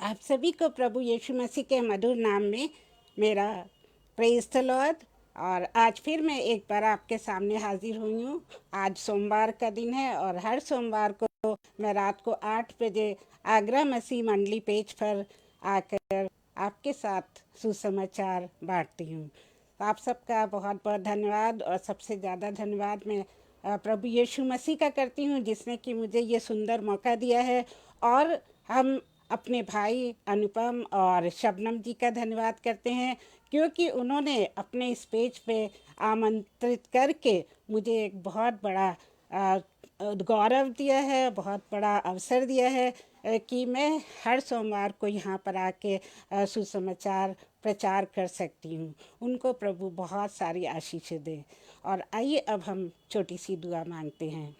आप सभी को प्रभु यीशु मसीह के मधुर नाम में मेरा प्रेज़ द लॉर्ड। और आज फिर मैं एक बार आपके सामने हाजिर हुई हूँ। आज सोमवार का दिन है और हर सोमवार को मैं रात को 8 बजे आगरा मसीह मंडली पेज पर आकर आपके साथ सुसमाचार बांटती हूँ। तो आप सबका बहुत बहुत धन्यवाद। और सबसे ज़्यादा धन्यवाद मैं प्रभु यीशु मसीह का करती हूँ, जिसने कि मुझे ये सुंदर मौका दिया है। और हम अपने भाई अनुपम और शबनम जी का धन्यवाद करते हैं, क्योंकि उन्होंने अपने इस पेज पे आमंत्रित करके मुझे एक बहुत बड़ा गौरव दिया है, बहुत बड़ा अवसर दिया है कि मैं हर सोमवार को यहाँ पर आके सुसमाचार प्रचार कर सकती हूँ। उनको प्रभु बहुत सारी आशीषें दे। और आइए अब हम छोटी सी दुआ मांगते हैं।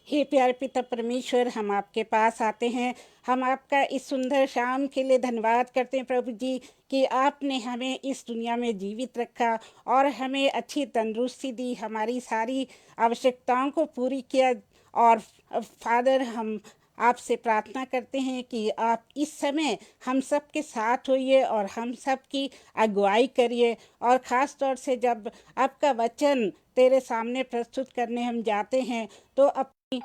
हे प्यारे पिता परमेश्वर, हम आपके पास आते हैं। हम आपका इस सुंदर शाम के लिए धन्यवाद करते हैं प्रभु जी, कि आपने हमें इस दुनिया में जीवित रखा और हमें अच्छी तंदुरुस्ती दी, हमारी सारी आवश्यकताओं को पूरी किया। और फादर, हम आपसे प्रार्थना करते हैं कि आप इस समय हम सब के साथ होइए और हम सब की अगुवाई करिए। और ख़ास तौर से जब आपका वचन तेरे सामने प्रस्तुत करने हम जाते हैं, तो अपनी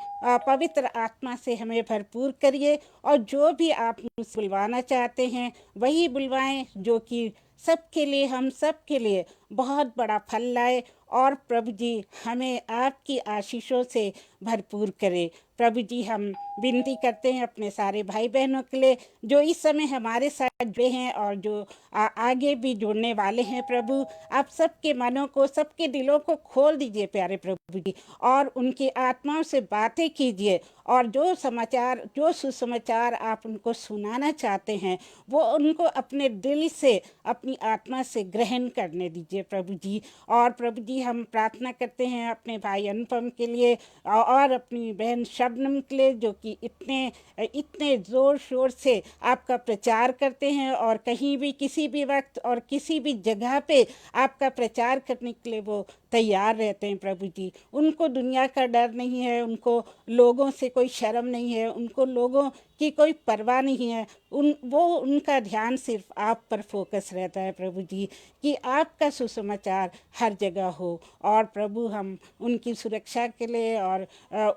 पवित्र आत्मा से हमें भरपूर करिए। और जो भी आप मुझसे बुलवाना चाहते हैं वही बुलवाएं, जो कि सबके लिए, हम सब के लिए बहुत बड़ा फल लाए। और प्रभु जी हमें आपकी आशीषों से भरपूर करे। प्रभु जी, हम विनती करते हैं अपने सारे भाई बहनों के लिए जो इस समय हमारे साथ जुड़े हैं और जो आगे भी जुड़ने वाले हैं। प्रभु, आप सबके मनों को, सबके दिलों को खोल दीजिए प्यारे प्रभु जी, और उनकी आत्माओं से बातें कीजिए। और जो समाचार, जो सुसमाचार आप उनको सुनाना चाहते हैं, वो उनको अपने दिल से, अपनी आत्मा से ग्रहण करने दीजिए प्रभु जी। और प्रभु जी, हम प्रार्थना करते हैं अपने भाई अनुपम के लिए और अपनी बहन शबनम के लिए, जो कि इतने इतने ज़ोर शोर से आपका प्रचार करते हैं और कहीं भी, किसी भी वक्त और किसी भी जगह पे आपका प्रचार करने के लिए वो तैयार रहते हैं प्रभु जी। उनको दुनिया का डर नहीं है, उनको लोगों से कोई शर्म नहीं है, उनको लोगों की कोई परवाह नहीं है। उनका ध्यान सिर्फ आप पर फोकस रहता है प्रभु जी, कि आपका सुसमाचार हर जगह हो। और प्रभु, हम उनकी सुरक्षा के लिए और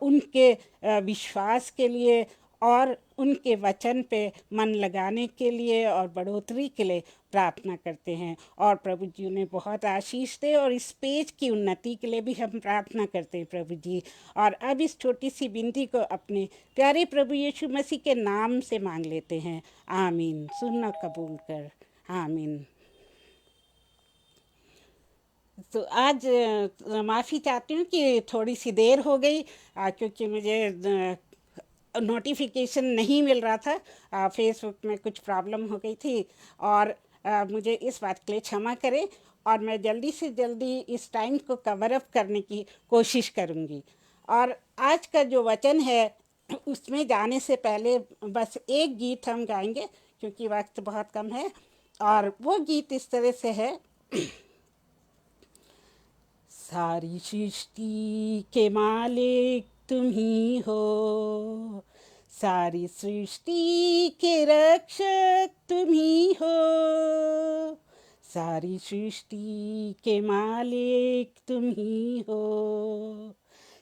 उनके विश्वास के लिए और उनके वचन पे मन लगाने के लिए और बढ़ोतरी के लिए प्रार्थना करते हैं। और प्रभु जी उन्हें बहुत आशीष दे, और इस पेज की उन्नति के लिए भी हम प्रार्थना करते हैं प्रभु जी। और अब इस छोटी सी विनती को अपने प्यारे प्रभु यीशु मसीह के नाम से मांग लेते हैं। आमीन। सुनना कबूल कर। आमीन। तो आज माफ़ी चाहती हूँ कि थोड़ी सी देर हो गई, क्योंकि मुझे नोटिफिकेशन नहीं मिल रहा था। फेसबुक में कुछ प्रॉब्लम हो गई थी, और मुझे इस बात के लिए क्षमा करें। और मैं जल्दी से जल्दी इस टाइम को कवर अप करने की कोशिश करूँगी। और आज का जो वचन है उसमें जाने से पहले बस एक गीत हम गाएंगे, क्योंकि वक्त बहुत कम है। और वो गीत इस तरह से है। सारी सृष्टि के मालिक तुम ही हो, सारी सृष्टि के रक्षक तुम ही हो, सारी सृष्टि के मालिक तुम ही हो,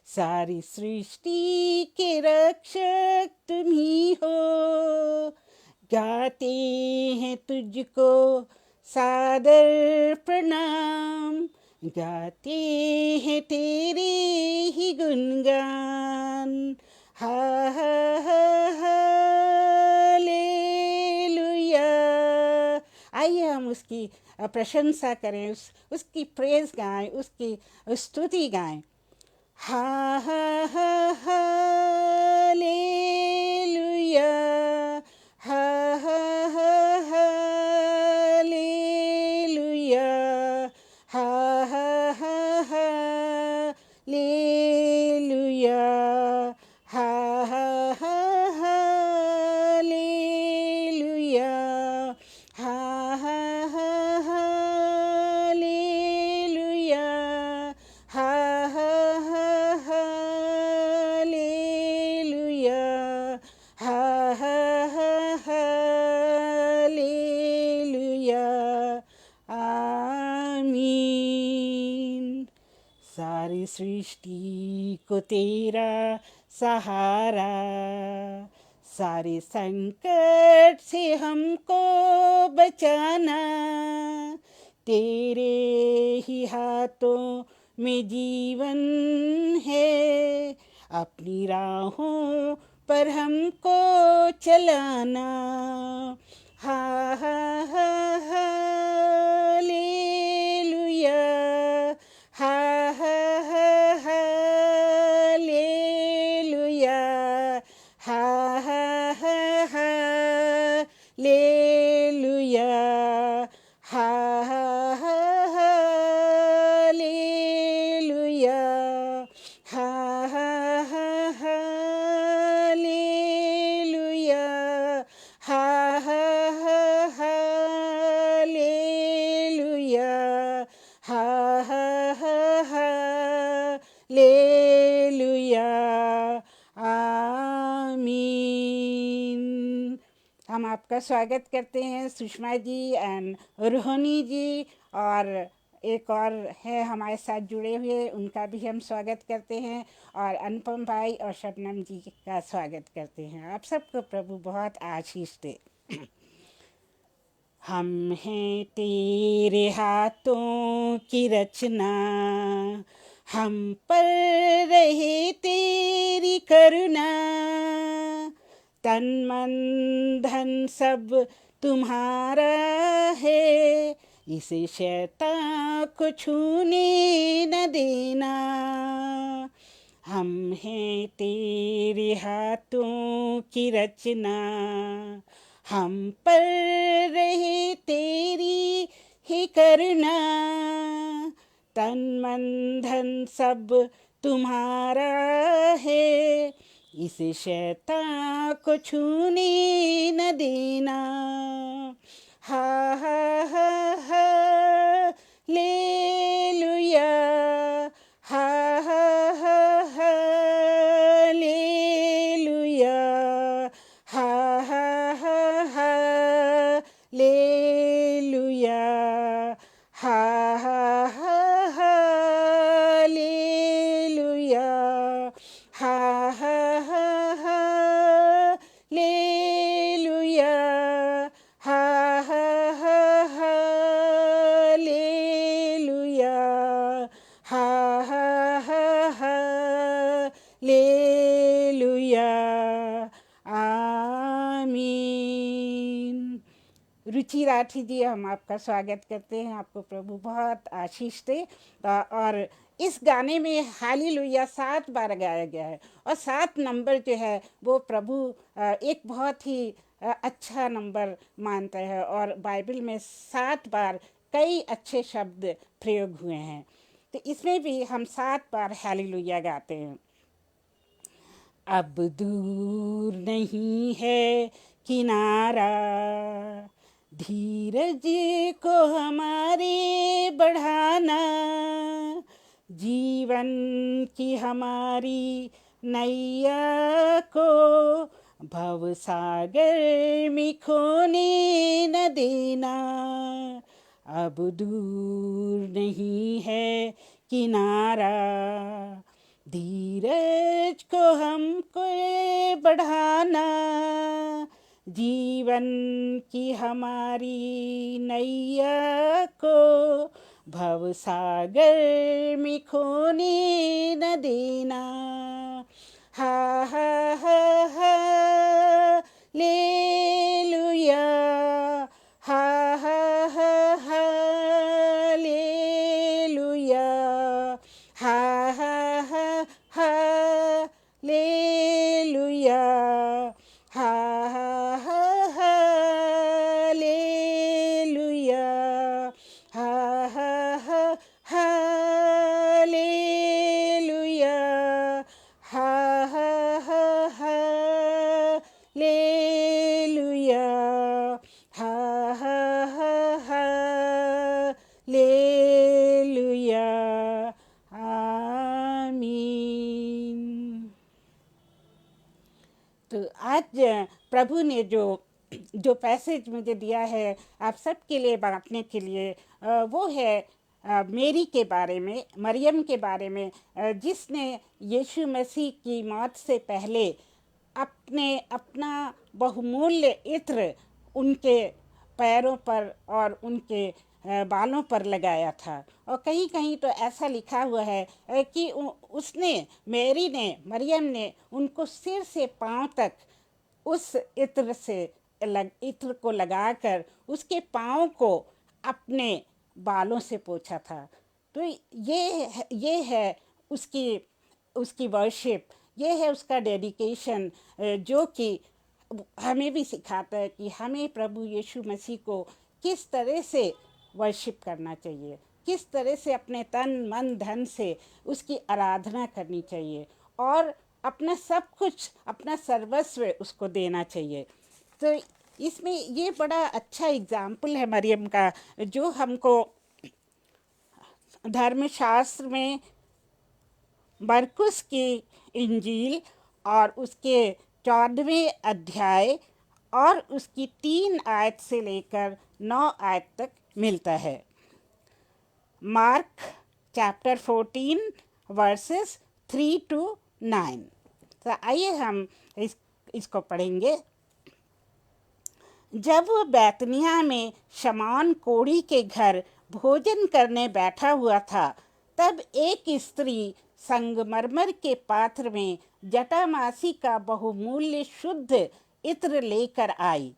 सारी सृष्टि के रक्षक तुम ही हो। गाते हैं तुझको सादर प्रणाम, गाते हैं तेरे ही गुणगान। हा हा हा हालेलुया। आइए हम उसकी प्रशंसा करें, उसकी प्रेज गाएं, उसकी स्तुति गाएं। हा हा हा हालेलुया। हा हा हा हालेलुया। हा हा हा हालेलुया। हा हा हा हालेलुया। हा हा हा हालेलुया। हा हा हा हालेलुया। सृष्टि को तेरा सहारा, सारे संकट से हमको बचाना, तेरे ही हाथों में जीवन है, अपनी राहों पर हमको चलाना। हा हा हा हालेलुया, हा हा हा हालेलुया, हा हा हा हालेलुया, हा हा हा हालेलुया, हा हा हा हालेलुया, हा हा हा हालेलुया, हा हा हा हालेलुया, आमीन। हम आपका स्वागत करते हैं सुषमा जी एंड रोहिणी जी, और एक और है हमारे साथ जुड़े हुए, उनका भी हम स्वागत करते हैं, और अनुपम भाई और शबनम जी का स्वागत करते हैं। आप सबको प्रभु बहुत आशीष दे। हम हैं तेरे हाथों की रचना, हम पर रहे तेरी करुणा, तन मन धन सब तुम्हारा है, इसे शैतान को छूने न देना। हम हैं तेरे हाथों की रचना, हम पर रहे तेरी ही करुणा, तन मन धन सब तुम्हारा है, इसे शैतान को छूने न देना। हा हा हा हालेलुया, हा हा हा हालेलुया, हा हा हा हालेलुया, हा हा हा हालेलुया, हा हा हा हालेलुया, हा हा हा हालेलुया, हा हा हा हालेलुया, आमीन। रुचि राठी जी, हम आपका स्वागत करते हैं, आपको प्रभु बहुत आशीष दे। और इस गाने में हालेलुया 7 बार गाया गया है, और 7 नंबर जो है वो प्रभु एक बहुत ही अच्छा नंबर मानता है, और बाइबल में 7 बार कई अच्छे शब्द प्रयोग हुए हैं, तो इसमें भी हम 7 बार हालेलुया गाते हैं। अब दूर नहीं है किनारा, धीरज को हमारे बढ़ाना, जीवन की हमारी नैया को भव सागर में खोने न देना। अब दूर नहीं है किनारा, धीरज को हमको बढ़ाना, जीवन की हमारी नैया को भव सागर में खोने न देना। हा हा हा हालेलुया, हा हा हा हालेलुया, हा हा हा हालेलुया, हा हा हा हालेलुया, हा हा हा हालेलुया, हा हा हा हालेलुया, हा हा हा हालेलुया, आमीन। तो आज प्रभु ने जो पैसेज मुझे दिया है आप सबके लिए बांटने के लिए, वो है मेरी के बारे में, मरियम के बारे में, जिसने यीशु मसीह की मौत से पहले अपना बहुमूल्य इत्र उनके पैरों पर और उनके बालों पर लगाया था। और कहीं कहीं तो ऐसा लिखा हुआ है कि उसने, मेरी ने, मरियम ने उनको सिर से पांव तक उस इत्र को लगाकर उसके पाँव को अपने बालों से पोंछा था। तो ये है उसकी उसकी वर्शिप, ये है उसका डेडिकेशन, जो कि हमें भी सिखाता है कि हमें प्रभु यीशु मसीह को किस तरह से वर्शिप करना चाहिए, किस तरह से अपने तन मन धन से उसकी आराधना करनी चाहिए और अपना सब कुछ, अपना सर्वस्व उसको देना चाहिए। तो इसमें ये बड़ा अच्छा एग्जाम्पल है मरियम का, जो हमको धर्मशास्त्र में मरकुस की इंजील और उसके 14वें अध्याय और उसकी 3 आयत से लेकर 9 आयत तक मिलता है। Mark chapter 14 versus 3 to 9। तो आइए हम इसको पढ़ेंगे। जब वो बैतनिया में शमौन कोढ़ी के घर भोजन करने बैठा हुआ था, तब एक स्त्री संगमरमर के पात्र में जटामासी का बहुमूल्य शुद्ध इत्र लेकर आई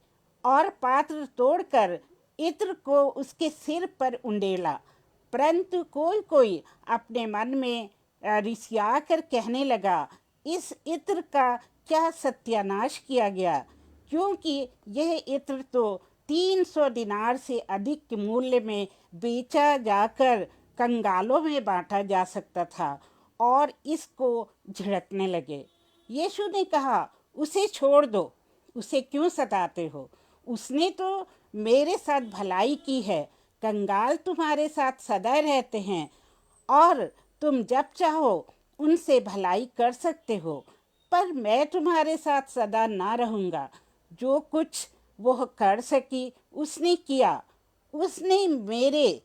और पात्र तोड़कर इत्र को उसके सिर पर उंडेला। परंतु कोई कोई अपने मन में रिसियाकर कहने लगा, इस इत्र का क्या सत्यानाश किया गया, क्योंकि यह इत्र तो 300 दिनार से अधिक के मूल्य में बेचा जाकर कंगालों में बांटा जा सकता था। और इसको झिड़कने लगे। यीशु ने कहा, उसे छोड़ दो, उसे क्यों सताते हो? उसने तो मेरे साथ भलाई की है। कंगाल तुम्हारे साथ सदा रहते हैं और तुम जब चाहो उनसे भलाई कर सकते हो, पर मैं तुम्हारे साथ सदा ना रहूँगा। जो कुछ वह कर सकी उसने किया। उसने मेरे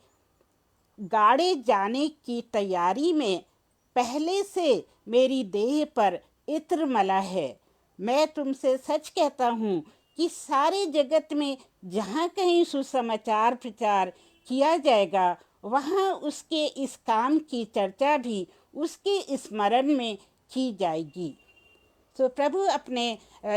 गाड़े जाने की तैयारी में पहले से मेरी देह पर इत्र मला है। मैं तुमसे सच कहता हूँ कि सारे जगत में जहाँ कहीं सुसमाचार प्रचार किया जाएगा, वहाँ उसके इस काम की चर्चा भी उसके स्मरण में की जाएगी। तो प्रभु अपने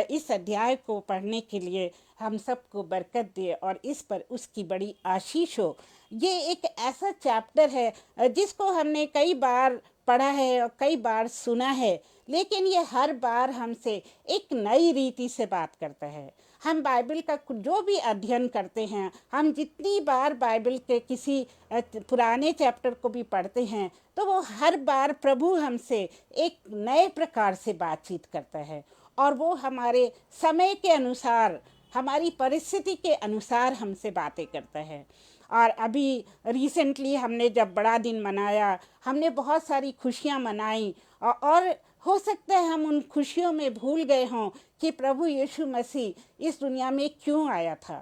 इस अध्याय को पढ़ने के लिए हम सबको बरकत दे और इस पर उसकी बड़ी आशीष हो। ये एक ऐसा चैप्टर है जिसको हमने कई बार पढ़ा है और कई बार सुना है, लेकिन ये हर बार हमसे एक नई रीति से बात करता है। हम बाइबल का जो भी अध्ययन करते हैं, हम जितनी बार बाइबल के किसी पुराने चैप्टर को भी पढ़ते हैं, तो वो हर बार प्रभु हमसे एक नए प्रकार से बातचीत करता है और वो हमारे समय के अनुसार, हमारी परिस्थिति के अनुसार हमसे बातें करता है। और अभी रिसेंटली हमने जब बड़ा दिन मनाया, हमने बहुत सारी खुशियाँ मनाई और हो सकता है हम उन खुशियों में भूल गए हों कि प्रभु यीशु मसीह इस दुनिया में क्यों आया था।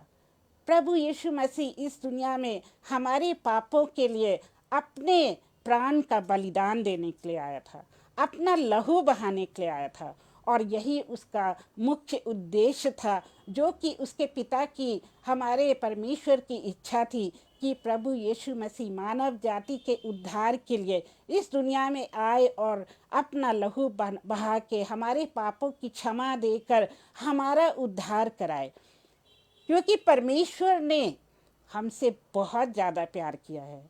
प्रभु यीशु मसीह इस दुनिया में हमारे पापों के लिए अपने प्राण का बलिदान देने के लिए आया था, अपना लहू बहाने के लिए आया था। और यही उसका मुख्य उद्देश्य था, जो कि उसके पिता की, हमारे परमेश्वर की इच्छा थी कि प्रभु यीशु मसीह मानव जाति के उद्धार के लिए इस दुनिया में आए और अपना लहू बहा के हमारे पापों की क्षमा देकर हमारा उद्धार कराए। क्योंकि परमेश्वर ने हमसे बहुत ज़्यादा प्यार किया है।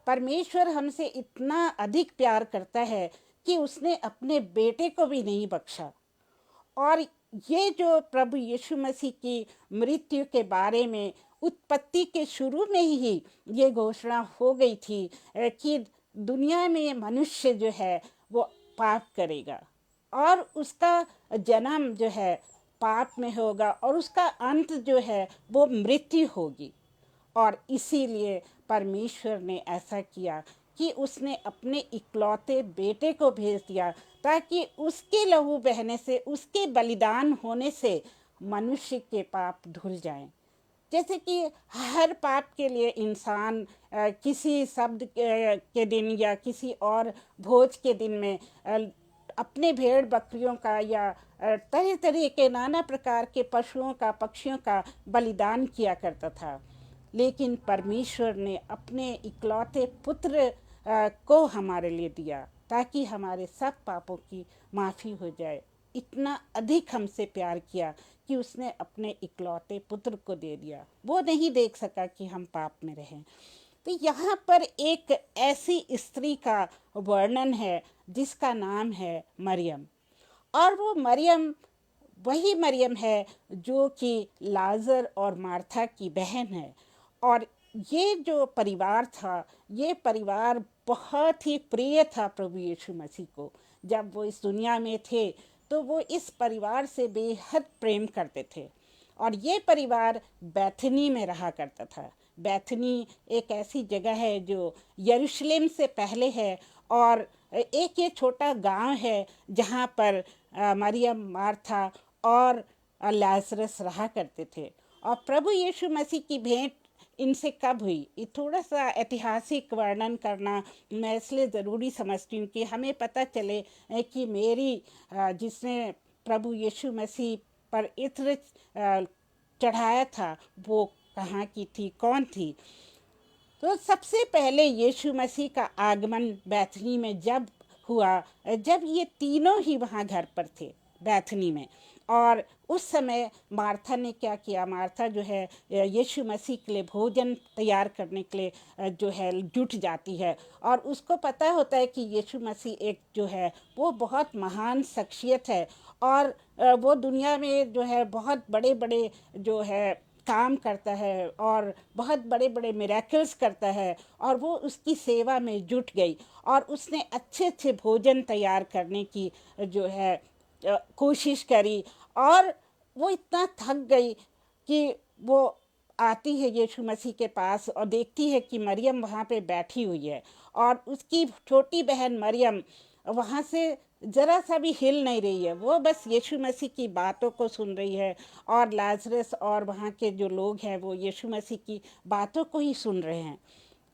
परमेश्वर हमसे इतना अधिक प्यार करता है कि उसने अपने बेटे को भी नहीं बख्शा। और ये जो प्रभु यीशु मसीह की मृत्यु के बारे में उत्पत्ति के शुरू में ही ये घोषणा हो गई थी कि दुनिया में मनुष्य जो है वो पाप करेगा और उसका जन्म जो है पाप में होगा और उसका अंत जो है वो मृत्यु होगी। और इसीलिए परमेश्वर ने ऐसा किया कि उसने अपने इकलौते बेटे को भेज दिया, ताकि उसके लहू बहने से, उसके बलिदान होने से मनुष्य के पाप धुल जाएं। जैसे कि हर पाप के लिए इंसान किसी शब्द के दिन या किसी और भोज के दिन में अपने भेड़ बकरियों का या तरह तरह के नाना प्रकार के पशुओं का, पक्षियों का बलिदान किया करता था। लेकिन परमेश्वर ने अपने इकलौते पुत्र को हमारे लिए दिया ताकि हमारे सब पापों की माफ़ी हो जाए। इतना अधिक हमसे प्यार किया कि उसने अपने इकलौते पुत्र को दे दिया। वो नहीं देख सका कि हम पाप में रहें। तो यहाँ पर एक ऐसी स्त्री का वर्णन है जिसका नाम है मरियम। और वो मरियम वही मरियम है जो कि लाजर और मार्था की बहन है। और ये जो परिवार था, ये परिवार बहुत ही प्रिय था प्रभु यीशु मसीह को। जब वो इस दुनिया में थे तो वो इस परिवार से बेहद प्रेम करते थे। और ये परिवार बैथनी में रहा करता था। बैथनी एक ऐसी जगह है जो यरूशलेम से पहले है, और एक ये छोटा गांव है जहाँ पर मरियम, मार्था और लाजरस रहा करते थे। और प्रभु यीशु मसीह की भेंट इनसे कब हुई, ये थोड़ा सा ऐतिहासिक वर्णन करना मैं इसलिए ज़रूरी समझती हूँ कि हमें पता चले कि मेरी जिसने प्रभु यीशु मसीह पर इत्र चढ़ाया था वो कहाँ की थी, कौन थी। तो सबसे पहले यीशु मसीह का आगमन बैथनी में जब हुआ, जब ये तीनों ही वहाँ घर पर थे बैथनी में। और उस समय मार्था ने क्या किया, मार्था जो है यीशु मसीह के लिए भोजन तैयार करने के लिए जो है जुट जाती है। और उसको पता होता है कि यीशु मसीह एक जो है वो बहुत महान शख्सियत है, और वो दुनिया में जो है बहुत बड़े बड़े जो है काम करता है और बहुत बड़े बड़े मिरेकल्स करता है। और वो उसकी सेवा में जुट गई और उसने अच्छे अच्छे भोजन तैयार करने की जो है कोशिश करी। और वो इतना थक गई कि वो आती है यीशु मसीह के पास और देखती है कि मरियम वहाँ पे बैठी हुई है, और उसकी छोटी बहन मरियम वहाँ से ज़रा सा भी हिल नहीं रही है। वो बस यीशु मसीह की बातों को सुन रही है, और लाजरस और वहाँ के जो लोग हैं वो यीशु मसीह की बातों को ही सुन रहे हैं।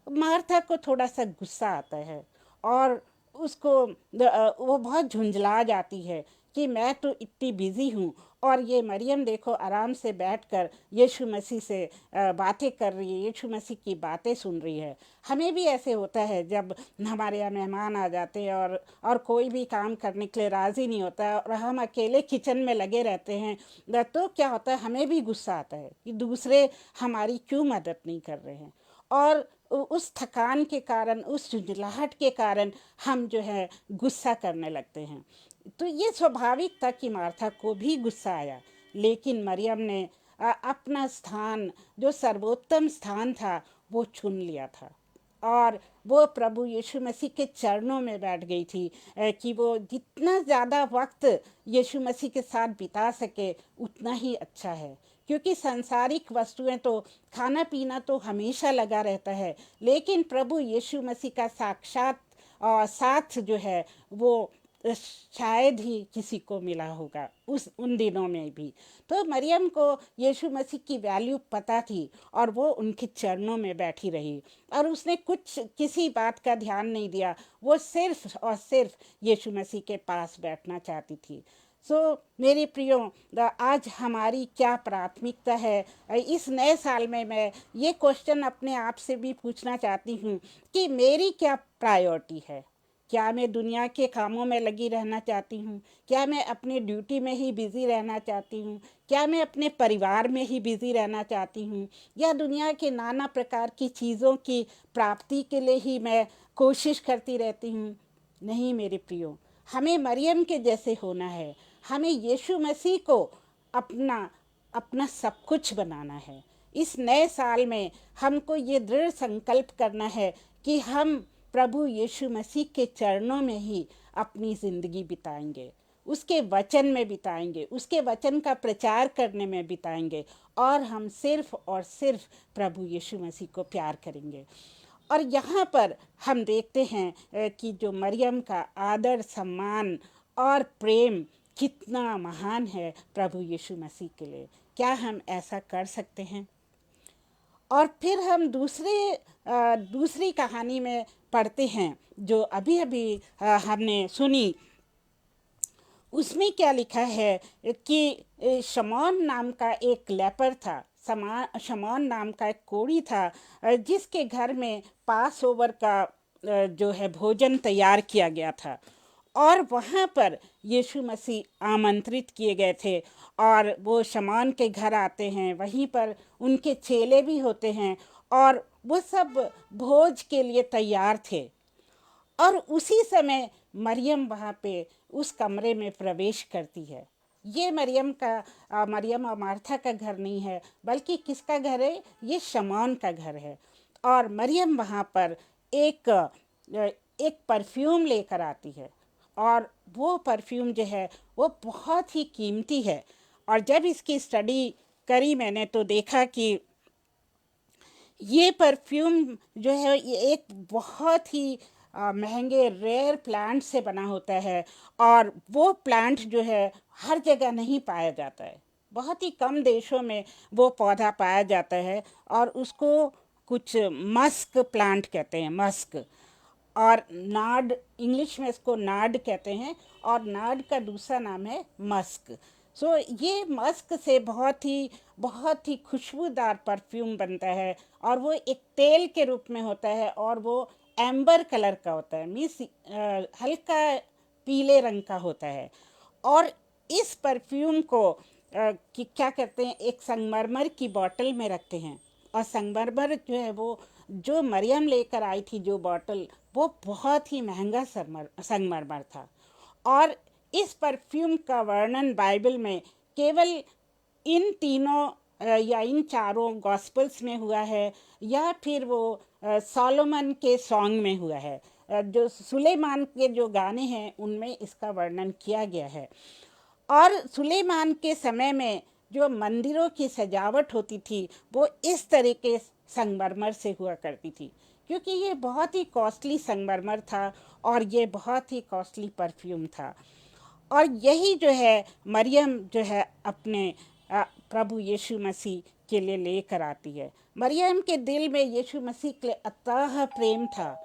मार्था को थोड़ा सा गुस्सा आता है, और उसको वो बहुत झुंझला जाती है कि मैं तो इतनी बिज़ी हूँ और ये मरियम देखो आराम से बैठकर यीशु मसीह से बातें कर रही है, यीशु मसीह की बातें सुन रही है। हमें भी ऐसे होता है जब हमारे यहाँ मेहमान आ जाते हैं और कोई भी काम करने के लिए राज़ी नहीं होता और हम अकेले किचन में लगे रहते हैं, तो क्या होता है, हमें भी गुस्सा आता है कि दूसरे हमारी क्यों मदद नहीं कर रहे हैं। और उस थकान के कारण, उस झुंझलाहट के कारण हम जो है गुस्सा करने लगते हैं। तो ये स्वाभाविक था कि मार्था को भी गुस्सा आया, लेकिन मरियम ने अपना स्थान, जो सर्वोत्तम स्थान था, वो चुन लिया था। और वो प्रभु यीशु मसीह के चरणों में बैठ गई थी कि वो जितना ज़्यादा वक्त यीशु मसीह के साथ बिता सके उतना ही अच्छा है। क्योंकि सांसारिक वस्तुएं तो, खाना पीना तो हमेशा लगा रहता है, लेकिन प्रभु यीशु मसीह का साक्षात साथ जो है वो शायद ही किसी को मिला होगा उस उन दिनों में भी। तो मरियम को यीशु मसीह की वैल्यू पता थी और वो उनके चरणों में बैठी रही, और उसने कुछ किसी बात का ध्यान नहीं दिया। वो सिर्फ और सिर्फ यीशु मसीह के पास बैठना चाहती थी। मेरे प्रियो, आज हमारी क्या प्राथमिकता है। इस नए साल में मैं ये क्वेश्चन अपने आप से भी पूछना चाहती हूँ कि मेरी क्या प्रायोरिटी है। क्या मैं दुनिया के कामों में लगी रहना चाहती हूँ? क्या मैं अपनी ड्यूटी में ही बिज़ी रहना चाहती हूँ? क्या मैं अपने परिवार में ही बिज़ी रहना चाहती हूँ, या दुनिया के नाना प्रकार की चीज़ों की प्राप्ति के लिए ही मैं कोशिश करती रहती हूँ? नहीं मेरे प्रियो, हमें मरियम के जैसे होना है। हमें यीशु मसीह को अपना अपना सब कुछ बनाना है। इस नए साल में हमको ये दृढ़ संकल्प करना है कि हम प्रभु यीशु मसीह के चरणों में ही अपनी ज़िंदगी बिताएंगे, उसके वचन में बिताएंगे, उसके वचन का प्रचार करने में बिताएंगे, और हम सिर्फ और सिर्फ प्रभु यीशु मसीह को प्यार करेंगे। और यहाँ पर हम देखते हैं कि जो मरियम का आदर, सम्मान और प्रेम कितना महान है प्रभु यीशु मसीह के लिए। क्या हम ऐसा कर सकते हैं? और फिर हम दूसरी कहानी में पढ़ते हैं जो अभी अभी हमने सुनी। उसमें क्या लिखा है कि शमौन नाम का एक लेपर था, शमौन नाम का एक कोढ़ी था, जिसके घर में पास ओवर का जो है भोजन तैयार किया गया था, और वहाँ पर यीशु मसीह आमंत्रित किए गए थे। और वो शमौन के घर आते हैं, वहीं पर उनके चेले भी होते हैं, और वो सब भोज के लिए तैयार थे। और उसी समय मरियम वहाँ पे उस कमरे में प्रवेश करती है। ये मरियम और मार्था का घर नहीं है, बल्कि किसका घर है? ये शमौन का घर है। और मरियम वहाँ पर एक परफ्यूम लेकर आती है, और वो परफ्यूम जो है वो बहुत ही कीमती है। और जब इसकी स्टडी करी मैंने तो देखा कि ये परफ्यूम जो है ये एक बहुत ही महंगे रेयर प्लांट से बना होता है, और वो प्लांट जो है हर जगह नहीं पाया जाता है। बहुत ही कम देशों में वो पौधा पाया जाता है, और उसको कुछ मस्क प्लांट कहते हैं, मस्क। और नाड, इंग्लिश में इसको नाड कहते हैं, और नाड का दूसरा नाम है मस्क। सो ये मस्क से बहुत ही खुशबूदार परफ्यूम बनता है, और वो एक तेल के रूप में होता है, और वो एम्बर कलर का होता है, मीन्स हल्का पीले रंग का होता है। और इस परफ्यूम को कि क्या करते हैं, एक संगमरमर की बोतल में रखते हैं। और संगमरमर जो है वो, जो मरियम लेकर आई थी जो बोतल, वो बहुत ही महंगा संगमरमर था। और इस परफ्यूम का वर्णन बाइबल में केवल इन तीनों या इन चारों गॉस्पल्स में हुआ है, या फिर वो सोलोमन के सॉन्ग में हुआ है। जो सुलेमान के जो गाने हैं उनमें इसका वर्णन किया गया है। और सुलेमान के समय में जो मंदिरों की सजावट होती थी वो इस तरह के संगमरमर से हुआ करती थी, क्योंकि ये बहुत ही कॉस्टली संगमरमर था, और ये बहुत ही कॉस्टली परफ्यूम था। और यही जो है मरियम जो है अपने प्रभु यीशु मसीह के लिए लेकर आती है। मरियम के दिल में यीशु मसीह के लिए अथाह प्रेम था।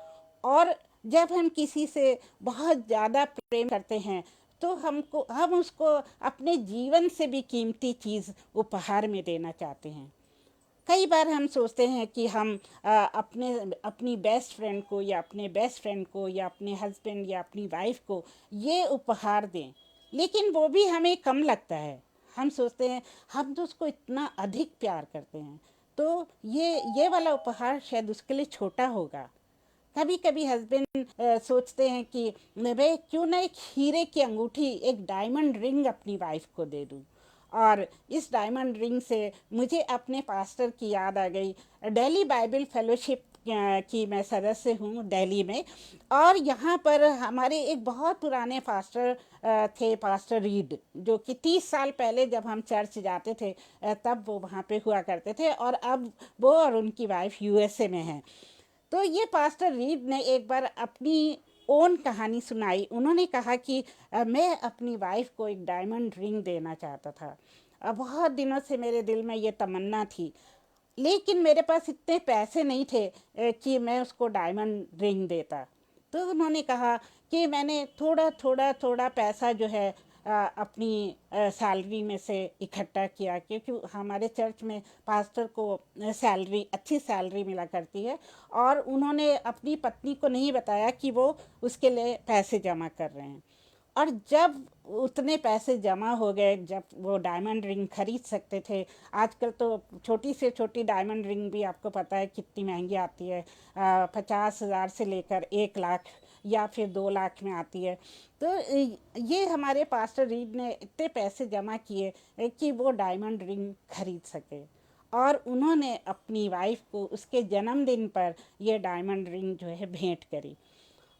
और जब हम किसी से बहुत ज़्यादा प्रेम करते हैं तो हम उसको अपने जीवन से भी कीमती चीज़ उपहार में देना चाहते हैं। कई बार हम सोचते हैं कि हम अपनी बेस्ट फ्रेंड को, या अपने बेस्ट फ्रेंड को, या अपने हस्बैंड या अपनी वाइफ को ये उपहार दें, लेकिन वो भी हमें कम लगता है। हम सोचते हैं हम तो उसको इतना अधिक प्यार करते हैं, तो ये वाला उपहार शायद उसके लिए छोटा होगा। कभी कभी हस्बैंड सोचते हैं कि मैं क्यों ना एक हीरे की अंगूठी, एक डायमंड रिंग अपनी वाइफ को दे दूं। और इस डायमंड रिंग से मुझे अपने पास्टर की याद आ गई। दिल्ली बाइबल फेलोशिप की मैं सदस्य हूँ दिल्ली में, और यहाँ पर हमारे एक बहुत पुराने पास्टर थे, पास्टर रीड, जो कि 30 साल पहले जब हम चर्च जाते थे तब वो वहाँ पे हुआ करते थे, और अब वो और उनकी वाइफ यूएसए में हैं। तो ये पास्टर रीड ने एक बार अपनी ओन कहानी सुनाई। उन्होंने कहा कि मैं अपनी वाइफ को एक डायमंड रिंग देना चाहता था। बहुत दिनों से मेरे दिल में ये तमन्ना थी, लेकिन मेरे पास इतने पैसे नहीं थे कि मैं उसको डायमंड रिंग देता। तो उन्होंने कहा कि मैंने थोड़ा पैसा जो है अपनी सैलरी में से इकट्ठा किया, क्योंकि हमारे चर्च में पास्टर को सैलरी, अच्छी सैलरी मिला करती है, और उन्होंने अपनी पत्नी को नहीं बताया कि वो उसके लिए पैसे जमा कर रहे हैं। और जब उतने पैसे जमा हो गए, जब वो डायमंड रिंग खरीद सकते थे, आजकल तो छोटी से छोटी डायमंड रिंग भी आपको पता है कितनी महंगी आती है, 50,000 से लेकर 1 लाख या फिर 2 लाख में आती है। तो ये हमारे पास्टर रीड ने इतने पैसे जमा किए कि वो डायमंड रिंग खरीद सके, और उन्होंने अपनी वाइफ को उसके जन्मदिन पर ये डायमंड रिंग जो है भेंट करी।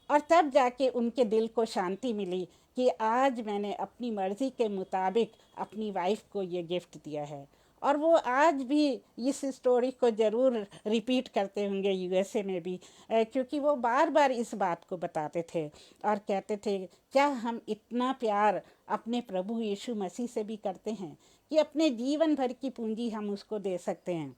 और तब जाके उनके दिल को शांति मिली कि आज मैंने अपनी मर्ज़ी के मुताबिक अपनी वाइफ को ये गिफ्ट दिया है। और वो आज भी इस स्टोरी को ज़रूर रिपीट करते होंगे यूएसए में भी, क्योंकि वो बार बार इस बात को बताते थे और कहते थे क्या हम इतना प्यार अपने प्रभु यीशु मसीह से भी करते हैं कि अपने जीवन भर की पूंजी हम उसको दे सकते हैं।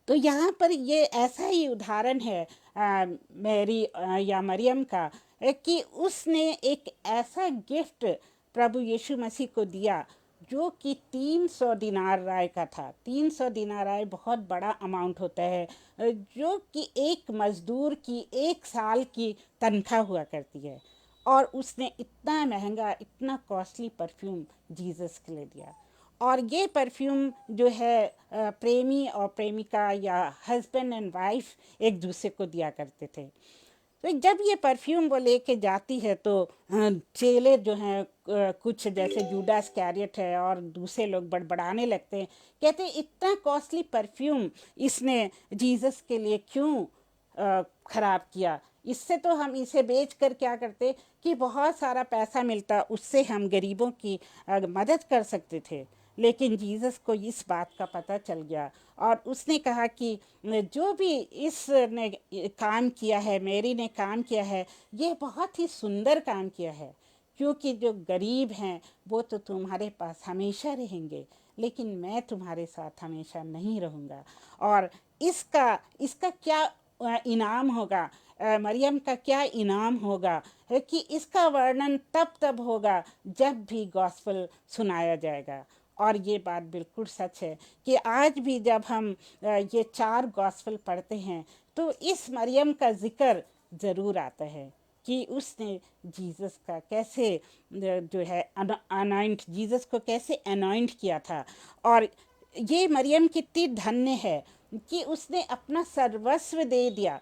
तो यहाँ पर ये ऐसा ही उदाहरण है मैरी या मरियम का, कि उसने एक ऐसा गिफ्ट प्रभु यीशु मसीह को दिया जो कि 300 दिनार राय का था। 300 दिनार राय बहुत बड़ा अमाउंट होता है, जो कि एक मजदूर की एक साल की तनख्वाह हुआ करती है। और उसने इतना महंगा, इतना कॉस्टली परफ्यूम जीसस के लिए दिया। और ये परफ्यूम जो है प्रेमी और प्रेमिका या हस्बैंड एंड वाइफ एक दूसरे को दिया करते थे। तो जब ये परफ्यूम वो लेके जाती है तो चेले जो हैं, कुछ जैसे जूडास कैरियट है और दूसरे लोग बड़बड़ाने लगते हैं, कहते हैं इतना कॉस्टली परफ्यूम इसने जीसस के लिए क्यों खराब किया। इससे तो हम इसे बेच कर क्या करते कि बहुत सारा पैसा मिलता, उससे हम गरीबों की मदद कर सकते थे। लेकिन जीसस को इस बात का पता चल गया और उसने कहा कि जो भी इसने काम किया है, मेरी ने काम किया है, ये बहुत ही सुंदर काम किया है, क्योंकि जो गरीब हैं वो तो तुम्हारे पास हमेशा रहेंगे, लेकिन मैं तुम्हारे साथ हमेशा नहीं रहूँगा। और इसका इसका क्या इनाम होगा, मरियम का क्या इनाम होगा, है कि इसका वर्णन तब होगा जब भी गॉस्पेल सुनाया जाएगा। और ये बात बिल्कुल सच है कि आज भी जब हम ये 4 गॉस्पेल पढ़ते हैं तो इस मरियम का जिक्र ज़रूर आता है कि उसने जीसस का कैसे जो है अनॉइंट, जीसस को कैसे अनॉइंट किया था। और ये मरियम कितनी धन्य है कि उसने अपना सर्वस्व दे दिया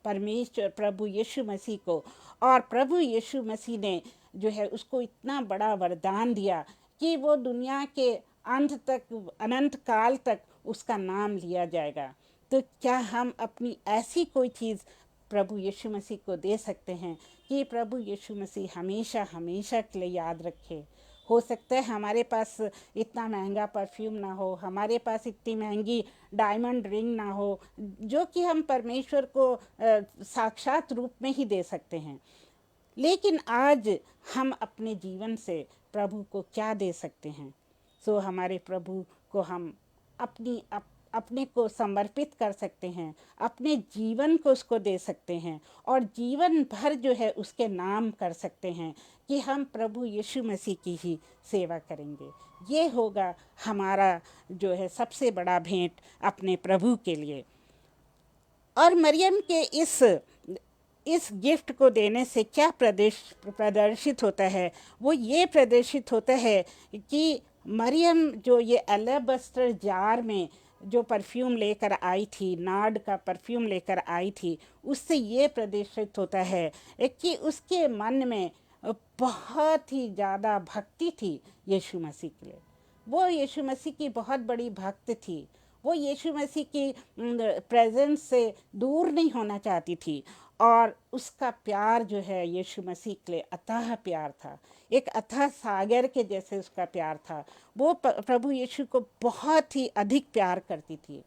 परमेश्वर प्रभु यीशु मसीह को। और प्रभु यीशु मसीह ने जो है उसको इतना बड़ा वरदान दिया कि वो दुनिया के अंत तक, अनंत काल तक उसका नाम लिया जाएगा। तो क्या हम अपनी ऐसी कोई चीज़ प्रभु यीशु मसीह को दे सकते हैं कि प्रभु यीशु मसीह हमेशा हमेशा के लिए याद रखे। हो सकता है हमारे पास इतना महंगा परफ्यूम ना हो, हमारे पास इतनी महंगी डायमंड रिंग ना हो, जो कि हम परमेश्वर को साक्षात रूप में ही दे सकते हैं। लेकिन आज हम अपने जीवन से प्रभु को क्या दे सकते हैं? सो हमारे प्रभु को हम अपने को समर्पित कर सकते हैं, अपने जीवन को उसको दे सकते हैं और जीवन भर जो है उसके नाम कर सकते हैं कि हम प्रभु यीशु मसीह की ही सेवा करेंगे। ये होगा हमारा जो है सबसे बड़ा भेंट अपने प्रभु के लिए। और मरियम के इस गिफ्ट को देने से क्या प्रदर्शित होता है? वो ये प्रदर्शित होता है कि मरियम जो ये अलैबास्टर जार में जो परफ्यूम लेकर आई थी, नार्ड का परफ्यूम लेकर आई थी, उससे ये प्रदर्शित होता है कि उसके मन में बहुत ही ज़्यादा भक्ति थी यीशु मसीह के लिए। वो यीशु मसीह की बहुत बड़ी भक्त थी। वो यीशु मसीह की प्रेजेंस से दूर नहीं होना चाहती थी और उसका प्यार जो है यीशु मसीह के लिए अथाह प्यार था, एक अथाह सागर के जैसे उसका प्यार था। वो प्रभु यीशु को बहुत ही अधिक प्यार करती थी।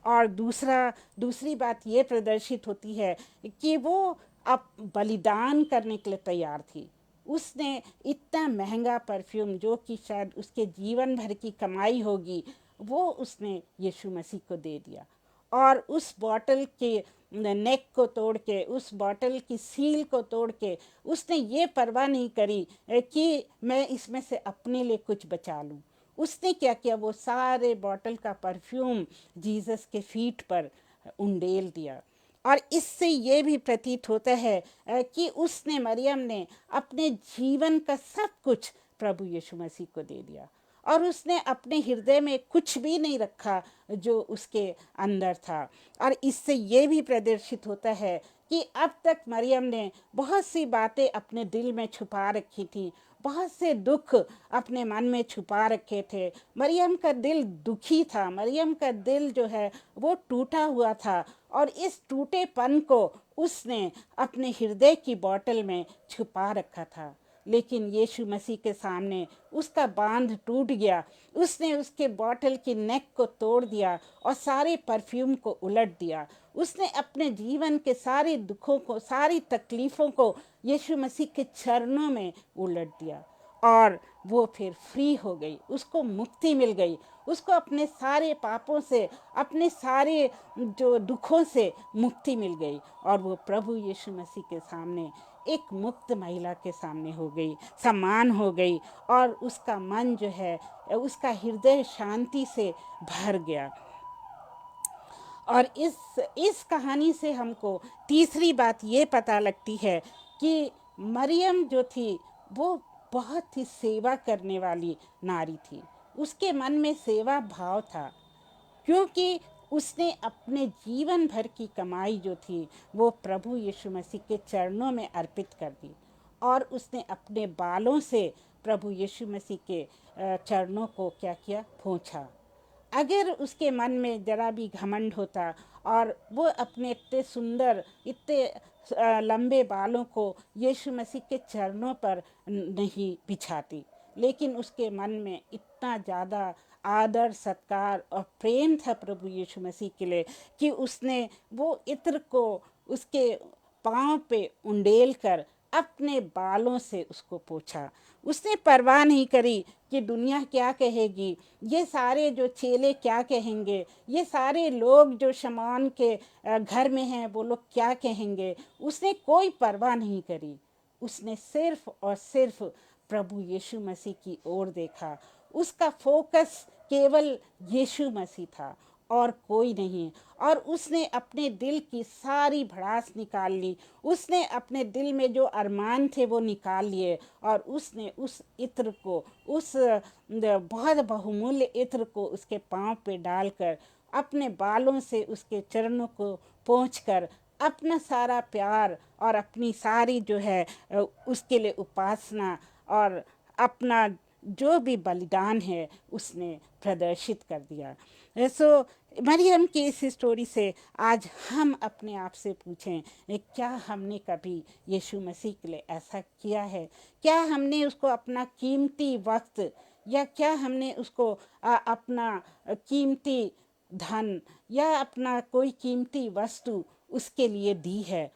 और दूसरी बात ये प्रदर्शित होती है कि वो अब बलिदान करने के लिए तैयार थी। उसने इतना महंगा परफ्यूम जो कि शायद उसके जीवन भर की कमाई होगी, वो उसने यीशु मसीह को दे दिया। और उस बॉटल के नेक को तोड़ के, उस बॉटल की सील को तोड़ के उसने ये परवाह नहीं करी कि मैं इसमें से अपने लिए कुछ बचा लूँ। उसने क्या किया, वो सारे बॉटल का परफ्यूम जीसस के फीट पर उंडेल दिया। और इससे ये भी प्रतीत होता है कि उसने, मरियम ने अपने जीवन का सब कुछ प्रभु यीशु मसीह को दे दिया और उसने अपने हृदय में कुछ भी नहीं रखा जो उसके अंदर था। और इससे ये भी प्रदर्शित होता है कि अब तक मरियम ने बहुत सी बातें अपने दिल में छुपा रखी थी, बहुत से दुख अपने मन में छुपा रखे थे। मरियम का दिल दुखी था, मरियम का दिल जो है वो टूटा हुआ था और इस टूटेपन को उसने अपने हृदय की बोतल में छुपा रखा था। लेकिन यीशु मसीह के सामने उसका बांध टूट गया। उसने उसके बॉटल की नेक को तोड़ दिया और सारे परफ्यूम को उलट दिया। उसने अपने जीवन के सारे दुखों को, सारी तकलीफ़ों को यीशु मसीह के चरणों में उलट दिया और वो फिर फ्री हो गई, उसको मुक्ति मिल गई, उसको अपने सारे पापों से, अपने सारे जो दुखों से मुक्ति मिल गई, और वो प्रभु यीशु मसीह के सामने एक मुक्त महिला के सामने हो गई, समान हो गई, और उसका मन जो है, उसका हृदय शांति से भर गया। और इस कहानी से हमको तीसरी बात ये पता लगती है कि मरियम जो थी वो बहुत ही सेवा करने वाली नारी थी। उसके मन में सेवा भाव था, क्योंकि उसने अपने जीवन भर की कमाई जो थी वो प्रभु यीशु मसीह के चरणों में अर्पित कर दी, और उसने अपने बालों से प्रभु यीशु मसीह के चरणों को क्या किया, पोंछा। अगर उसके मन में जरा भी घमंड होता और वो अपने इतने सुंदर, इतने लंबे बालों को यीशु मसीह के चरणों पर नहीं बिछाती, लेकिन उसके मन में इतना ज़्यादा आदर, सत्कार और प्रेम था प्रभु यीशु मसीह के लिए कि उसने वो इत्र को उसके पाँव पे उंडेल कर अपने बालों से उसको पोंछा। उसने परवाह नहीं करी कि दुनिया क्या कहेगी, ये सारे जो चेले क्या कहेंगे, ये सारे लोग जो शमौन के घर में हैं वो लोग क्या कहेंगे। उसने कोई परवाह नहीं करी, उसने सिर्फ और सिर्फ प्रभु यीशु मसीह की ओर देखा। उसका फोकस केवल यीशु मसीह था और कोई नहीं। और उसने अपने दिल की सारी भड़ास निकाल ली, उसने अपने दिल में जो अरमान थे वो निकाल लिए, और उसने उस इत्र को, उस बहुत बहुमूल्य इत्र को उसके पाँव पे डालकर, अपने बालों से उसके चरणों को पोंछकर अपना सारा प्यार और अपनी सारी जो है उसके लिए उपासना और अपना जो भी बलिदान है उसने प्रदर्शित कर दिया। सो मरियम की इस स्टोरी से आज हम अपने आप से पूछें, क्या हमने कभी यीशु मसीह के लिए ऐसा किया है? क्या हमने उसको अपना कीमती वक्त, या क्या हमने उसको अपना कीमती धन या अपना कोई कीमती वस्तु उसके लिए दी है?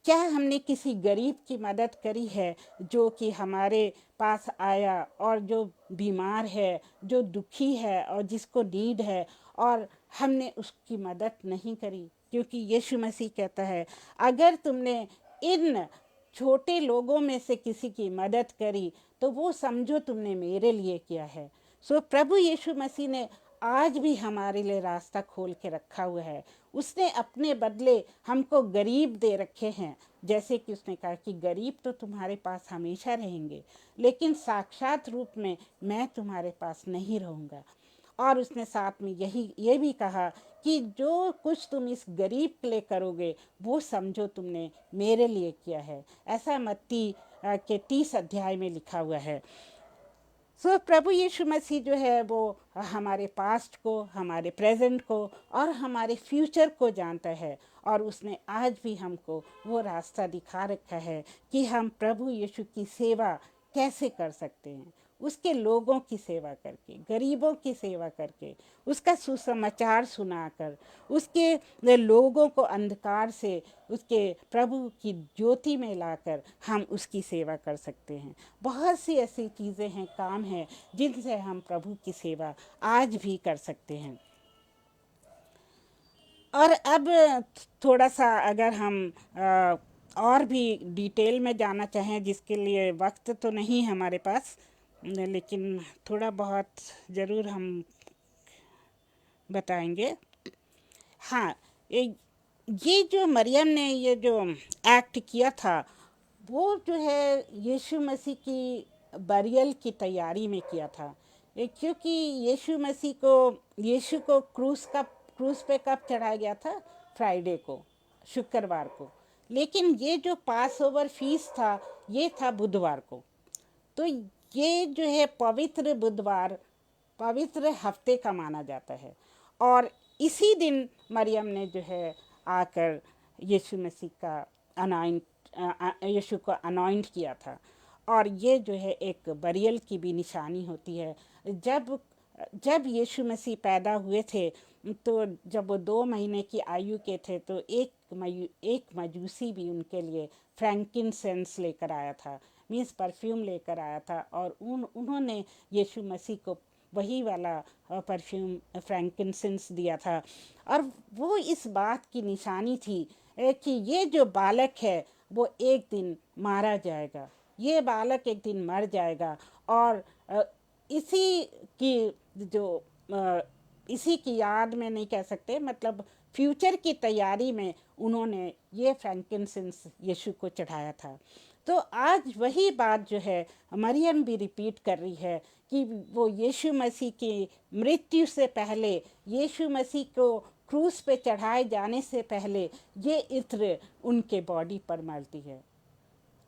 क्या हमने किसी गरीब की मदद करी है जो कि हमारे पास आया और जो बीमार है, जो दुखी है और जिसको नीड है, और हमने उसकी मदद नहीं करी? क्योंकि यीशु मसीह कहता है, अगर तुमने इन छोटे लोगों में से किसी की मदद करी तो वो समझो तुमने मेरे लिए किया है। सो प्रभु यीशु मसीह ने आज भी हमारे लिए रास्ता खोल के रखा हुआ है। उसने अपने बदले हमको गरीब दे रखे हैं। जैसे कि उसने कहा कि गरीब तो तुम्हारे पास हमेशा रहेंगे, लेकिन साक्षात रूप में मैं तुम्हारे पास नहीं रहूँगा। और उसने साथ में ये भी कहा कि जो कुछ तुम इस गरीब के लिए करोगे वो समझो तुमने मेरे लिए किया है। ऐसा मत्ती के 30 अध्याय में लिखा हुआ है। सो प्रभु यीशु मसीह जो है वो हमारे पास्ट को, हमारे प्रेजेंट को और हमारे फ्यूचर को जानता है, और उसने आज भी हमको वो रास्ता दिखा रखा है कि हम प्रभु यीशु की सेवा कैसे कर सकते हैं। उसके लोगों की सेवा करके, गरीबों की सेवा करके, उसका सुसमाचार सुनाकर, उसके लोगों को अंधकार से उसके प्रभु की ज्योति में लाकर हम उसकी सेवा कर सकते हैं। बहुत सी ऐसी चीज़ें हैं, काम हैं जिनसे हम प्रभु की सेवा आज भी कर सकते हैं। और अब थोड़ा सा अगर हम और भी डिटेल में जाना चाहें, जिसके लिए वक्त तो नहीं हमारे पास, लेकिन थोड़ा बहुत ज़रूर हम बताएंगे। हाँ, ये जो मरियम ने ये जो एक्ट किया था वो जो है यीशु मसीह की बरियल की तैयारी में किया था। क्योंकि यीशु को क्रूस पे कब चढ़ाया गया था? फ्राइडे को, शुक्रवार को। लेकिन ये जो पास ओवर फीस था ये था बुधवार को। तो ये जो है पवित्र बुधवार, पवित्र हफ्ते का माना जाता है। और इसी दिन मरियम ने जो है आकर यीशु मसीह का यीशु को अनॉइंट किया था। और ये जो है एक बरियल की भी निशानी होती है। जब यीशु मसीह पैदा हुए थे तो जब वो 2 महीने की आयु के थे तो एक मजूसी भी उनके लिए फ्रैंकिनसेंस लेकर आया था। मीन्स परफ्यूम लेकर आया था, और उन्होंने यीशु मसीह को वही वाला परफ्यूम फ्रैंकिनसेंस दिया था। और वो इस बात की निशानी थी कि ये जो बालक है वो एक दिन मारा जाएगा, ये बालक एक दिन मर जाएगा। और इसी की जो इसी की याद में नहीं कह सकते, मतलब फ्यूचर की तैयारी में उन्होंने ये फ्रैंकिनसेंस यीशु को चढ़ाया था। तो आज वही बात जो है मरियम भी रिपीट कर रही है कि वो यीशु मसीह की मृत्यु से पहले, यीशु मसीह को क्रूस पे चढ़ाए जाने से पहले ये इत्र उनके बॉडी पर मलती है।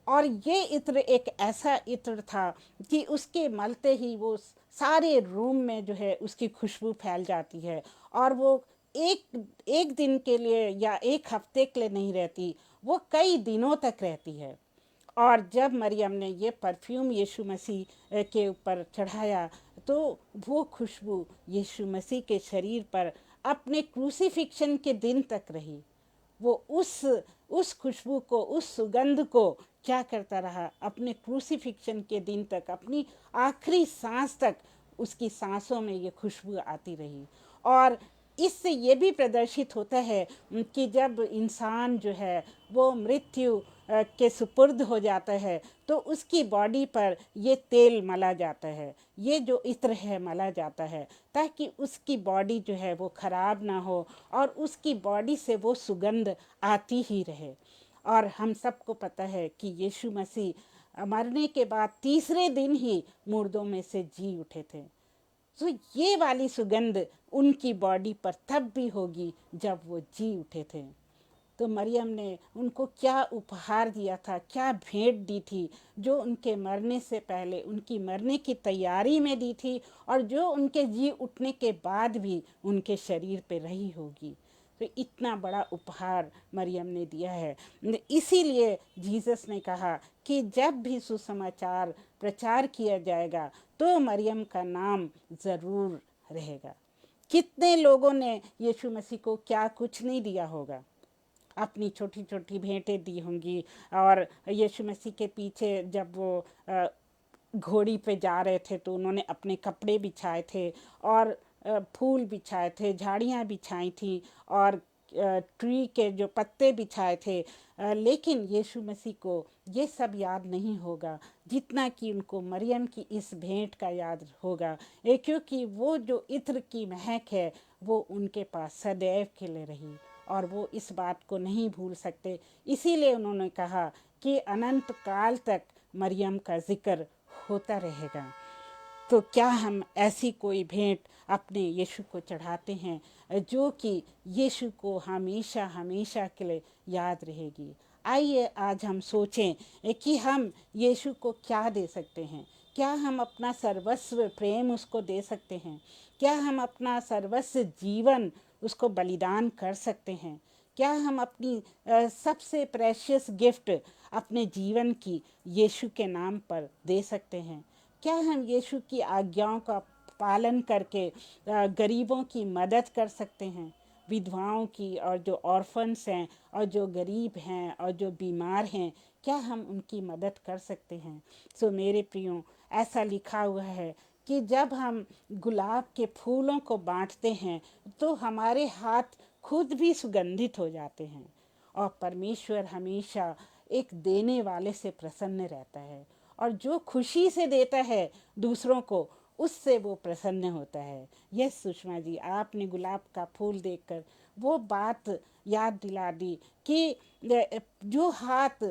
और ये इत्र एक ऐसा इत्र था कि उसके मलते ही वो सारे रूम में जो है उसकी खुशबू फैल जाती है, और वो एक दिन के लिए या एक हफ्ते के लिए नहीं रहती, वो कई दिनों तक रहती है। और जब मरियम ने ये परफ्यूम यीशु मसीह के ऊपर चढ़ाया तो वो खुशबू यीशु मसीह के शरीर पर अपने क्रूसीफिक्शन के दिन तक रही। वो उस खुशबू को, उस सुगंध को क्या करता रहा, अपने क्रूसीफिक्शन के दिन तक, अपनी आखिरी सांस तक उसकी सांसों में ये खुशबू आती रही। और इससे ये भी प्रदर्शित होता है कि जब इंसान जो है वो मृत्यु के सुपुर्द हो जाता है तो उसकी बॉडी पर ये तेल मला जाता है, ये जो इत्र है मला जाता है, ताकि उसकी बॉडी जो है वो ख़राब ना हो और उसकी बॉडी से वो सुगंध आती ही रहे। और हम सबको पता है कि यीशु मसीह मरने के बाद तीसरे दिन ही मुर्दों में से जी उठे थे। तो ये वाली सुगंध उनकी बॉडी पर तब भी होगी जब वो जी उठे थे। तो मरियम ने उनको क्या उपहार दिया था, क्या भेंट दी थी, जो उनके मरने से पहले, उनकी मरने की तैयारी में दी थी, और जो उनके जी उठने के बाद भी उनके शरीर पे रही होगी। तो इतना बड़ा उपहार मरियम ने दिया है। इसीलिए जीसस ने कहा कि जब भी सुसमाचार प्रचार किया जाएगा तो मरियम का नाम ज़रूर रहेगा। कितने लोगों ने यीशु मसीह को क्या कुछ नहीं दिया होगा, अपनी छोटी छोटी भेंटें दी होंगी। और यीशु मसीह के पीछे जब वो घोड़ी पे जा रहे थे तो उन्होंने अपने कपड़े बिछाए थे, और फूल बिछाए थे, झाड़ियाँ बिछाई थी, और ट्री के जो पत्ते बिछाए थे। लेकिन यीशु मसीह को ये सब याद नहीं होगा जितना कि उनको मरियम की इस भेंट का याद होगा, क्योंकि वो जो इत्र की महक है वो उनके पास सदैव के लिए रही, और वो इस बात को नहीं भूल सकते। इसीलिए उन्होंने कहा कि अनंत काल तक मरियम का जिक्र होता रहेगा। तो क्या हम ऐसी कोई भेंट अपने यीशु को चढ़ाते हैं जो कि यीशु को हमेशा हमेशा के लिए याद रहेगी? आइए आज हम सोचें कि हम यीशु को क्या दे सकते हैं। क्या हम अपना सर्वस्व प्रेम उसको दे सकते हैं? क्या हम अपना सर्वस्व जीवन उसको बलिदान कर सकते हैं? क्या हम अपनी सबसे प्रेशियस गिफ्ट अपने जीवन की यीशु के नाम पर दे सकते हैं? क्या हम यीशु की आज्ञाओं का पालन करके गरीबों की मदद कर सकते हैं, विधवाओं की, और जो ऑर्फन्स हैं, और जो गरीब हैं, और जो बीमार हैं, क्या हम उनकी मदद कर सकते हैं? सो मेरे प्रियो, ऐसा लिखा हुआ है कि जब हम गुलाब के फूलों को बांटते हैं तो हमारे हाथ खुद भी सुगंधित हो जाते हैं, और परमेश्वर हमेशा एक देने वाले से प्रसन्न रहता है, और जो खुशी से देता है दूसरों को, उससे वो प्रसन्न होता है। यस सुषमा जी, आपने गुलाब का फूल देखकर वो बात याद दिला दी कि जो हाथ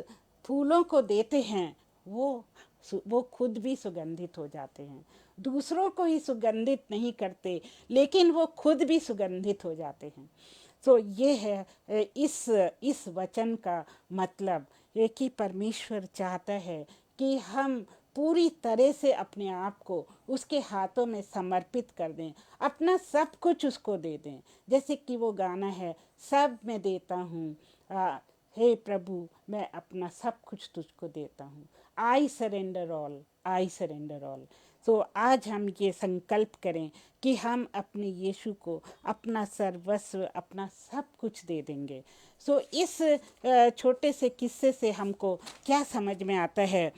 फूलों को देते हैं वो खुद भी सुगंधित हो जाते हैं। दूसरों को ही सुगंधित नहीं करते, लेकिन वो खुद भी सुगंधित हो जाते हैं। तो ये है इस वचन का मतलब, ये कि परमेश्वर चाहता है कि हम पूरी तरह से अपने आप को उसके हाथों में समर्पित कर दें, अपना सब कुछ उसको दे दें। जैसे कि वो गाना है, सब मैं देता हूँ, हे प्रभु मैं अपना सब कुछ तुझको देता हूँ। I surrender all, I surrender all. तो आज हम ये संकल्प करें कि हम अपने यीशु को अपना सर्वस्व, अपना सब कुछ दे देंगे। सो इस छोटे से किस्से से हमको क्या समझ में आता है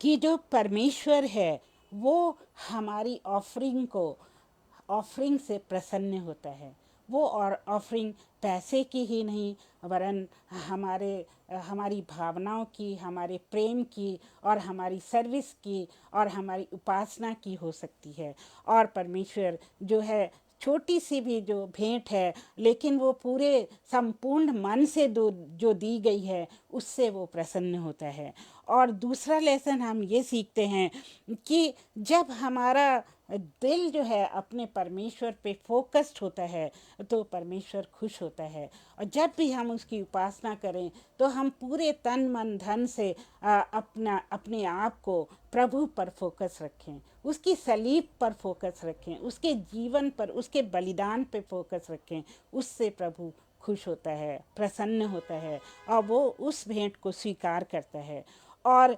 कि जो परमेश्वर है वो हमारी ऑफरिंग से प्रसन्न होता है। वो और ऑफरिंग पैसे की ही नहीं, वरन हमारी भावनाओं की, हमारे प्रेम की और हमारी सर्विस की और हमारी उपासना की हो सकती है। और परमेश्वर जो है, छोटी सी भी जो भेंट है, लेकिन वो पूरे संपूर्ण मन से जो दी गई है, उससे वो प्रसन्न होता है। और दूसरा लेसन हम ये सीखते हैं कि जब हमारा दिल जो है अपने परमेश्वर पे फोकस्ड होता है, तो परमेश्वर खुश होता है। और जब भी हम उसकी उपासना करें, तो हम पूरे तन मन धन से अपने आप को प्रभु पर फोकस रखें, उसकी सलीब पर फोकस रखें, उसके जीवन पर, उसके बलिदान पे फोकस रखें। उससे प्रभु खुश होता है, प्रसन्न होता है और वो उस भेंट को स्वीकार करता है। और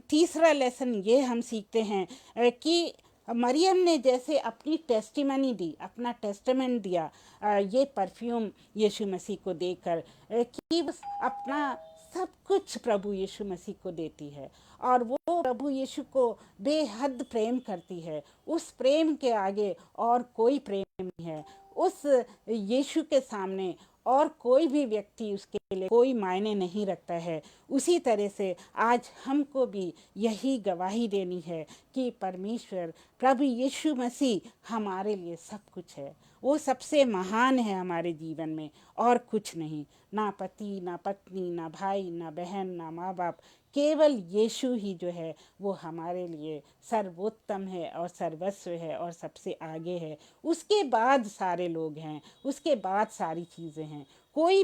तीसरा लेसन ये हम सीखते हैं कि मरियम ने जैसे अपनी टेस्टिमनी दी, अपना टेस्टामेंट दिया ये परफ्यूम यीशु मसीह को देकर, कि बस अपना सब कुछ प्रभु यीशु मसीह को देती है और वो प्रभु यीशु को बेहद प्रेम करती है। उस प्रेम के आगे और कोई प्रेम नहीं है। उस यीशु के सामने और कोई भी व्यक्ति उसके लिए कोई मायने नहीं रखता है। उसी तरह से आज हमको भी यही गवाही देनी है कि परमेश्वर प्रभु यीशु मसीह हमारे लिए सब कुछ है। वो सबसे महान है हमारे जीवन में, और कुछ नहीं। ना पति, ना पत्नी, ना भाई, ना बहन, ना माँ बाप, केवल यीशु ही जो है वो हमारे लिए सर्वोत्तम है और सर्वस्व है और सबसे आगे है। उसके बाद सारे लोग हैं, उसके बाद सारी चीज़ें हैं। कोई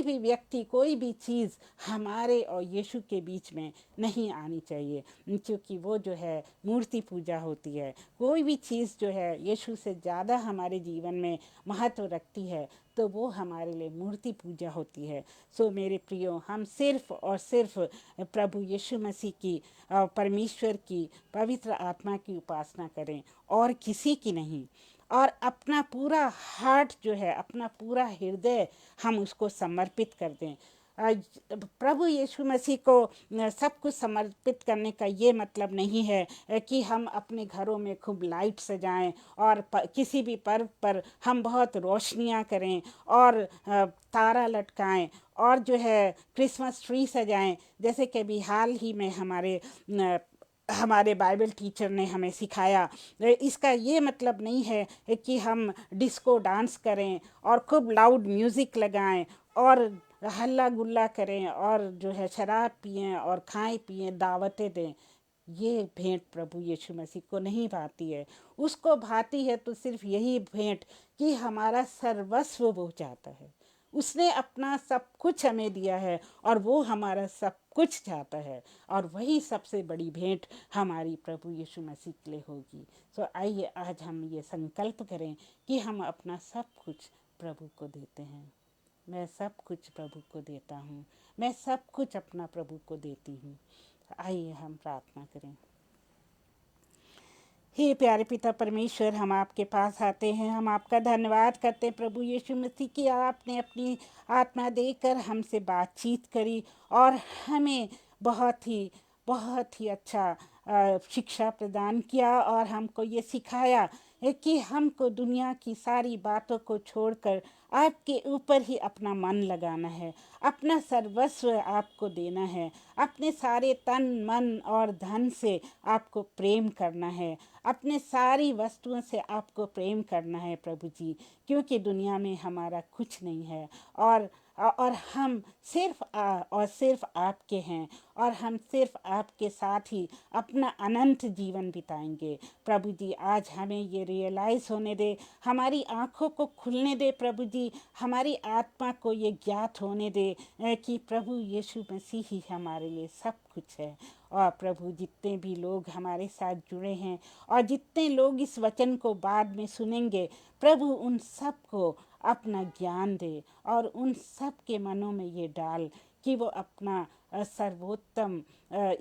भी व्यक्ति, कोई भी चीज़ हमारे और यीशु के बीच में नहीं आनी चाहिए, क्योंकि वो जो है मूर्ति पूजा होती है। कोई भी चीज़ जो है यीशु से ज़्यादा हमारे जीवन में महत्व रखती है, तो वो हमारे लिए मूर्ति पूजा होती है। सो मेरे प्रियो, हम सिर्फ और सिर्फ प्रभु यीशु मसीह की, परमेश्वर की पवित्र आत्मा की उपासना करें और किसी की नहीं। और अपना पूरा हार्ट जो है, अपना पूरा हृदय हम उसको समर्पित कर दें। प्रभु यीशु मसीह को सब कुछ समर्पित करने का ये मतलब नहीं है कि हम अपने घरों में खूब लाइट सजाएं और किसी भी पर्व पर हम बहुत रोशनियां करें और तारा लटकाएं और जो है क्रिसमस ट्री सजाएं। जैसे कि अभी हाल ही में हमारे बाइबल टीचर ने हमें सिखाया, इसका ये मतलब नहीं है कि हम डिस्को डांस करें और खूब लाउड म्यूज़िक लगाएं और हल्ला गुल्ला करें और जो है शराब पिएं और खाएं पिएं, दावतें दें। ये भेंट प्रभु यीशु मसीह को नहीं भाती है। उसको भाती है तो सिर्फ यही भेंट कि हमारा सर्वस्व वो चाहता है। उसने अपना सब कुछ हमें दिया है और वो हमारा सब कुछ चाहता है, और वही सबसे बड़ी भेंट हमारी प्रभु यीशु मसीह के लिए होगी। सो आइए आज हम ये संकल्प करें कि हम अपना सब कुछ प्रभु को देते हैं। मैं सब कुछ प्रभु को देता हूँ, मैं सब कुछ अपना प्रभु को देती हूँ। आइए हम प्रार्थना करें। हे प्यारे पिता परमेश्वर, हम आपके पास आते हैं, हम आपका धन्यवाद करते हैं प्रभु यीशु मसीह की आपने अपनी आत्मा देकर हमसे बातचीत करी और हमें बहुत ही अच्छा शिक्षा प्रदान किया और हमको ये सिखाया कि हमको दुनिया की सारी बातों को छोड़कर आपके ऊपर ही अपना मन लगाना है, अपना सर्वस्व आपको देना है, अपने सारे तन मन और धन से आपको प्रेम करना है, अपने सारी वस्तुओं से आपको प्रेम करना है प्रभु जी, क्योंकि दुनिया में हमारा कुछ नहीं है और हम सिर्फ आपके हैं और हम सिर्फ आपके साथ ही अपना अनंत जीवन बिताएंगे। प्रभु जी, आज हमें ये रियलाइज़ होने दे, हमारी आँखों को खुलने दे प्रभु जी, हमारी आत्मा को ये ज्ञात होने दे कि प्रभु यीशु मसीह ही हमारे लिए सब कुछ है। और प्रभु, जितने भी लोग हमारे साथ जुड़े हैं और जितने लोग इस वचन को बाद में सुनेंगे, प्रभु उन सब को अपना ज्ञान दे और उन सब के मनों में ये डाल कि वो अपना सर्वोत्तम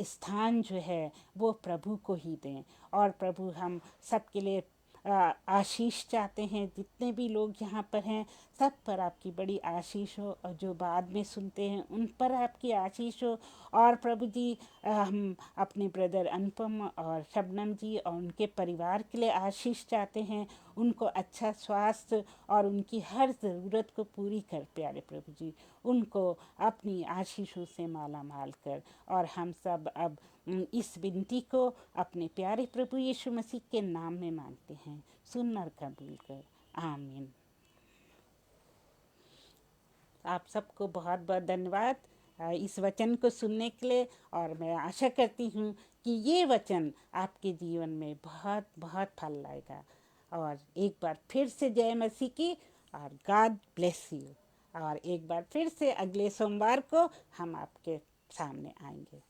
स्थान जो है वो प्रभु को ही दें। और प्रभु, हम सब के लिए आशीष चाहते हैं। जितने भी लोग यहाँ पर हैं सब पर आपकी बड़ी आशीष हो, और जो बाद में सुनते हैं उन पर आपकी आशीष हो। और प्रभु जी, हम अपने ब्रदर अनुपम और शबनम जी और उनके परिवार के लिए आशीष चाहते हैं। उनको अच्छा स्वास्थ्य और उनकी हर ज़रूरत को पूरी कर प्यारे प्रभु जी। उनको अपनी आशीषों से माला माल कर। और हम सब अब इस विनती को अपने प्यारे प्रभु यीशु मसीह के नाम में मांगते हैं। सुन और कबूल कर। आमीन। आप सबको बहुत बहुत धन्यवाद इस वचन को सुनने के लिए। और मैं आशा करती हूँ कि ये वचन आपके जीवन में बहुत बहुत फल लाएगा। और एक बार फिर से जय मसीह की, और गॉड ब्लेस यू। और एक बार फिर से अगले सोमवार को हम आपके सामने आएंगे।